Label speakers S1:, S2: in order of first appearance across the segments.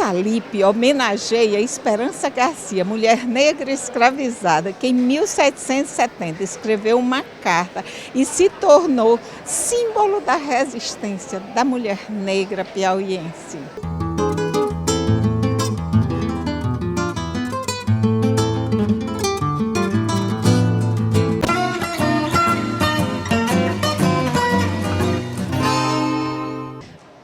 S1: Salip homenageia Esperança Garcia, mulher negra escravizada, que em 1770 escreveu uma carta e se tornou símbolo da resistência da mulher negra piauiense.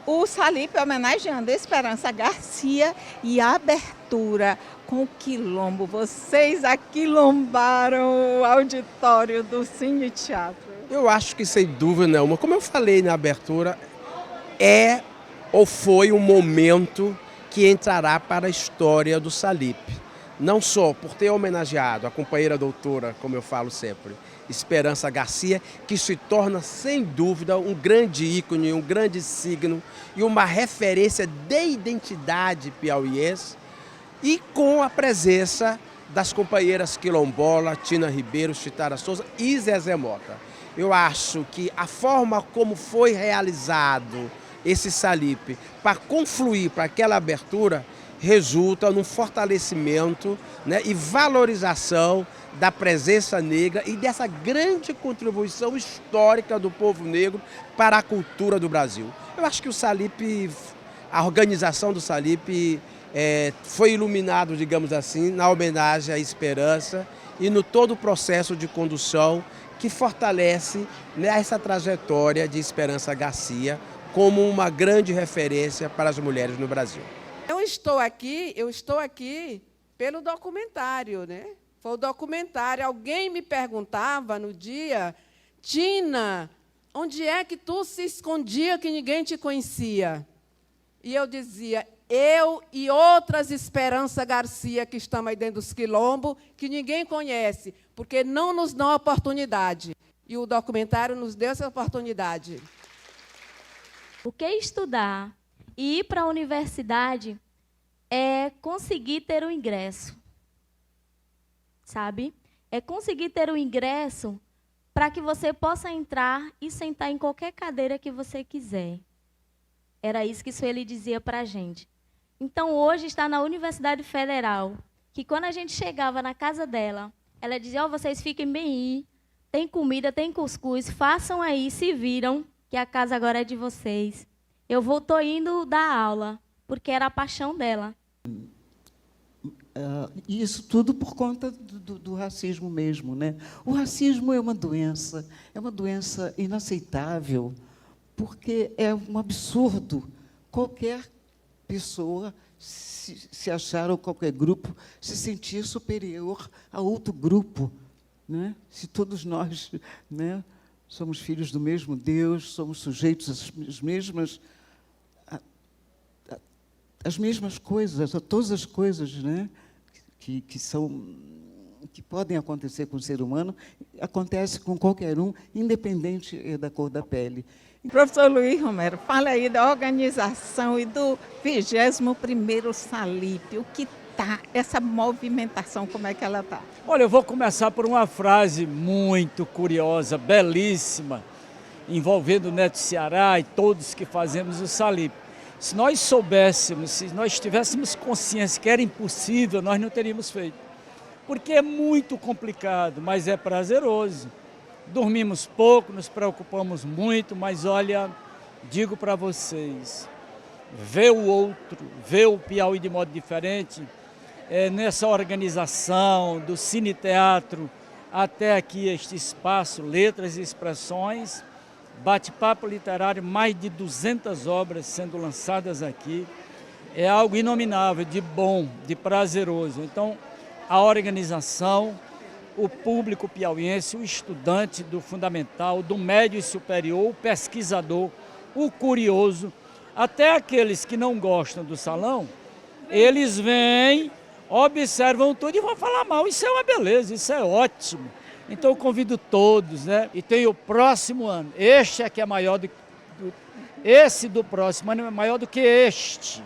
S1: O Salip homenageando Esperança Garcia e a abertura com o quilombo. Vocês aquilombaram o auditório do Cine Teatro.
S2: Eu acho que, sem dúvida nenhuma, como eu falei na abertura, é ou foi um momento que entrará para a história do Salip. Não só por ter homenageado a companheira doutora, como eu falo sempre, Esperança Garcia, que se torna, sem dúvida, um grande ícone, um grande signo e uma referência de identidade piauiense, e com a presença das companheiras quilombola, Tina Ribeiro, Chitara Souza e Zezé Mota. Eu acho que a forma como foi realizado esse Salip para confluir para aquela abertura resulta num fortalecimento, né, e valorização da presença negra e dessa grande contribuição histórica do povo negro para a cultura do Brasil. Eu acho que o Salip, a organização do Salip foi iluminado, digamos assim, na homenagem à Esperança e no todo o processo de condução que fortalece, né, essa trajetória de Esperança Garcia como uma grande referência para as mulheres no Brasil.
S3: Eu estou aqui pelo documentário, né? Foi o documentário. Alguém me perguntava no dia, Tina, onde é que tu se escondia que ninguém te conhecia? E eu dizia, eu e outras Esperança Garcia que estão aí dentro dos quilombos, que ninguém conhece, porque não nos dão oportunidade. E o documentário nos deu essa oportunidade.
S4: O que estudar e ir para a universidade é conseguir ter o ingresso, sabe? É conseguir ter o ingresso para que você possa entrar e sentar em qualquer cadeira que você quiser. Era isso que Sueli dizia para a gente. Então, hoje está na Universidade Federal, que quando a gente chegava na casa dela, ela dizia, ó, vocês fiquem bem aí, tem comida, tem cuscuz, façam aí, se viram, que a casa agora é de vocês. Eu estou indo dar aula, porque era a paixão dela.
S5: Isso tudo por conta do racismo mesmo, né? O racismo é uma doença inaceitável, porque é um absurdo qualquer pessoa se achar, ou qualquer grupo, se sentir superior a outro grupo, né? Se todos nós, né, somos filhos do mesmo Deus, somos sujeitos às mesmas coisas, a todas as coisas, né, que podem acontecer com o ser humano, acontece com qualquer um, independente da cor da pele.
S1: Professor Luiz Romero, fala aí da organização e do 21º Salip. O que está essa movimentação, como é que ela está?
S6: Olha, eu vou começar por uma frase muito curiosa, belíssima, envolvendo o Neto Ceará e todos que fazemos o Salip. Se nós soubéssemos, se nós tivéssemos consciência que era impossível, nós não teríamos feito. Porque é muito complicado, mas é prazeroso. Dormimos pouco, nos preocupamos muito, mas olha, digo para vocês, ver o outro, ver o Piauí de modo diferente, nessa organização do Cine Teatro, até aqui este espaço, Letras e Expressões, bate-papo literário, mais de 200 obras sendo lançadas aqui, é algo inominável, de bom, de prazeroso. Então, a organização, o público piauiense, o estudante do fundamental, do médio e superior, o pesquisador, o curioso, até aqueles que não gostam do salão, eles vêm, observam tudo e vão falar mal. Isso é uma beleza, isso é ótimo. Então eu convido todos, né? E tem o próximo ano. Este é que é maior esse do próximo ano é maior do que este.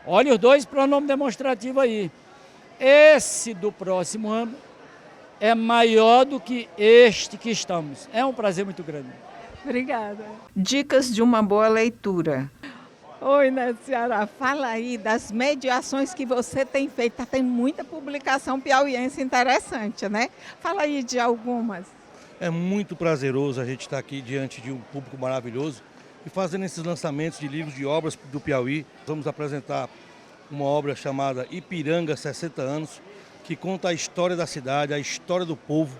S6: Olha os dois pronomes demonstrativos aí. Esse do próximo ano é maior do que este que estamos. É um prazer muito grande.
S1: Obrigada. Dicas de uma boa leitura. Oi, né, Ceará? Fala aí das mediações que você tem feito. Tem muita publicação piauiense interessante, né? Fala aí de algumas.
S7: É muito prazeroso a gente estar aqui diante de um público maravilhoso e fazendo esses lançamentos de livros, de obras do Piauí. Vamos apresentar uma obra chamada Ipiranga 60 anos, que conta a história da cidade, a história do povo.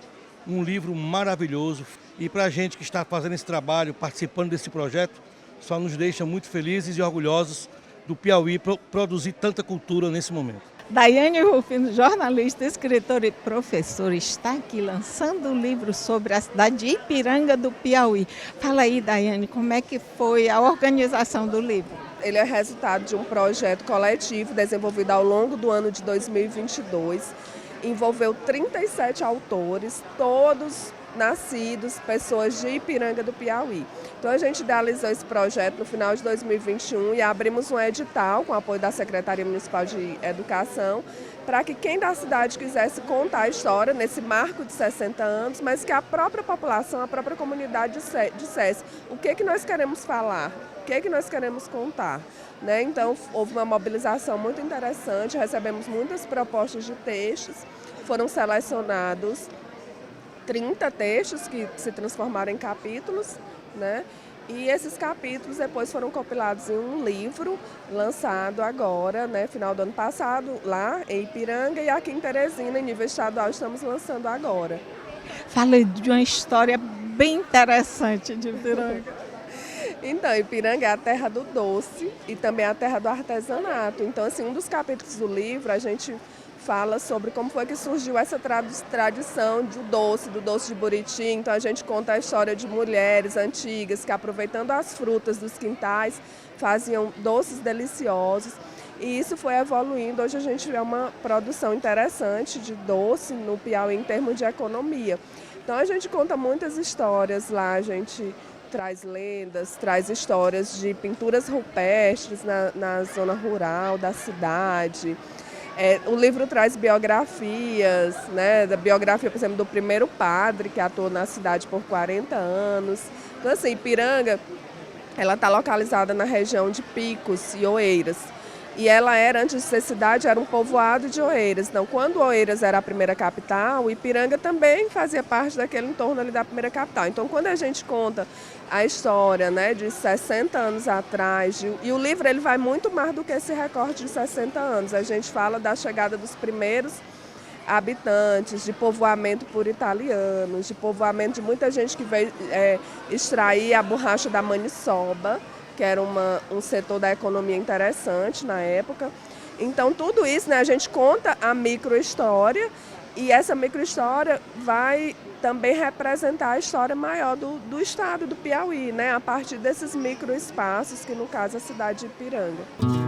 S7: Um livro maravilhoso. E para a gente que está fazendo esse trabalho, participando desse projeto, só nos deixa muito felizes e orgulhosos do Piauí produzir tanta cultura nesse momento.
S1: Daiane Rufino, jornalista, escritora e professora, está aqui lançando um livro sobre a cidade de Ipiranga do Piauí. Fala aí, Daiane, como é que foi a organização do livro?
S8: Ele é resultado de um projeto coletivo desenvolvido ao longo do ano de 2022. Envolveu 37 autores, todos nascidos, pessoas de Ipiranga do Piauí. Então a gente idealizou esse projeto no final de 2021 e abrimos um edital com apoio da Secretaria Municipal de Educação para que quem da cidade quisesse contar a história nesse marco de 60 anos, mas que a própria população, a própria comunidade dissesse o que nós queremos falar, o que nós queremos contar. Né? Então houve uma mobilização muito interessante, recebemos muitas propostas de textos, foram selecionados 30 textos que se transformaram em capítulos, né? E esses capítulos depois foram compilados em um livro lançado agora, né, final do ano passado, lá em Ipiranga, e aqui em Teresina, em nível estadual, estamos lançando agora.
S1: Fala de uma história bem interessante de Ipiranga.
S8: Então, Ipiranga é a terra do doce e também a terra do artesanato. Então, assim, um dos capítulos do livro, a gente fala sobre como foi que surgiu essa tradição do doce de buriti. Então a gente conta a história de mulheres antigas que, aproveitando as frutas dos quintais, faziam doces deliciosos. E isso foi evoluindo. Hoje a gente vê uma produção interessante de doce no Piauí em termos de economia. Então a gente conta muitas histórias lá, a gente traz lendas, traz histórias de pinturas rupestres na zona rural da cidade. O livro traz biografias, né, da biografia, por exemplo, do primeiro padre que atuou na cidade por 40 anos. Então, assim, Ipiranga, ela está localizada na região de Picos e Oeiras. E ela era, antes de ser cidade, era um povoado de Oeiras. Então, quando Oeiras era a primeira capital, Ipiranga também fazia parte daquele entorno ali da primeira capital. Então, quando a gente conta a história, né, de 60 anos atrás, e o livro ele vai muito mais do que esse recorte de 60 anos. A gente fala da chegada dos primeiros habitantes, de povoamento por italianos, de povoamento de muita gente que veio extrair a borracha da maniçoba, que era um setor da economia interessante na época. Então, tudo isso, né, a gente conta a microhistória e essa microhistória vai também representar a história maior do estado do Piauí, né, a partir desses microespaços, que no caso é a cidade de Ipiranga.